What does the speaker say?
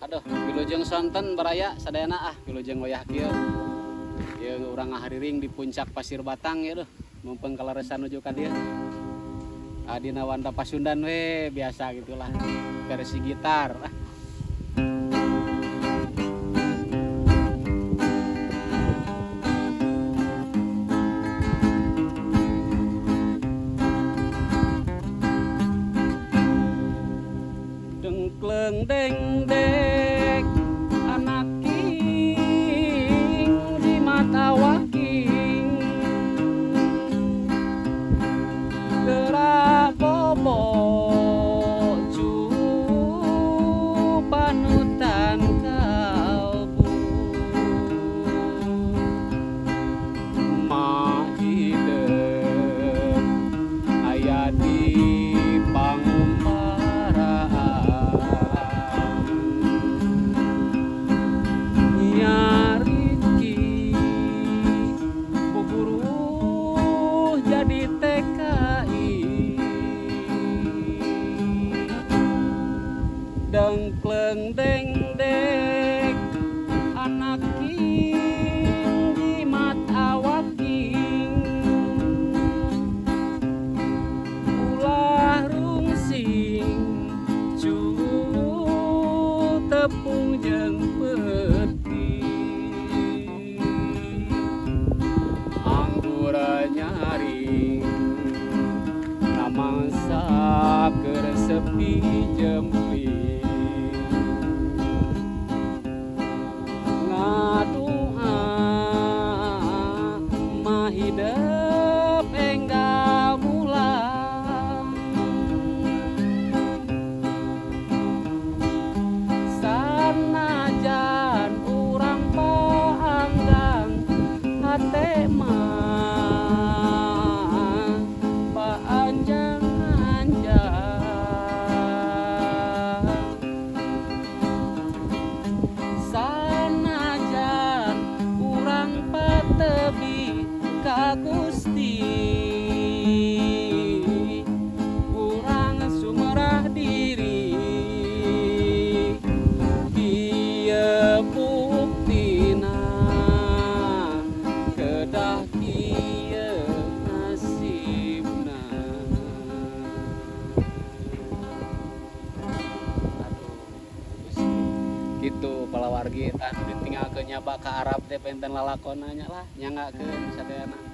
Aduh, wilujeng sonten baraya sadayana wilujeng wayah kieu. Ieu urang ngahariring di puncak Pasir Batang ya duh. Mumpung kalaresan nuju ka dieu. Dina Wanda Pasundan we biasa gitulah. Versi gitar. Dengkleng deng dek anak king di mata waking gerak bobo cu panutan kalbu mah hideung aya di jadi TKI dengkleng deng dek anak king di mata waking ulah rungsing cu tepung jeung peti anggura nyari mangsa keur sepi jempling ngadua mah hidep enggal mulang sanajan urang paanggang hate ka Gusti urang sumerah diri ieu buktina kedah ieu nasibna. Gitu palawargi tan ditinggalkeun nyaba ka Arab teh penten lalakonanya lah nyangakeun sadayana.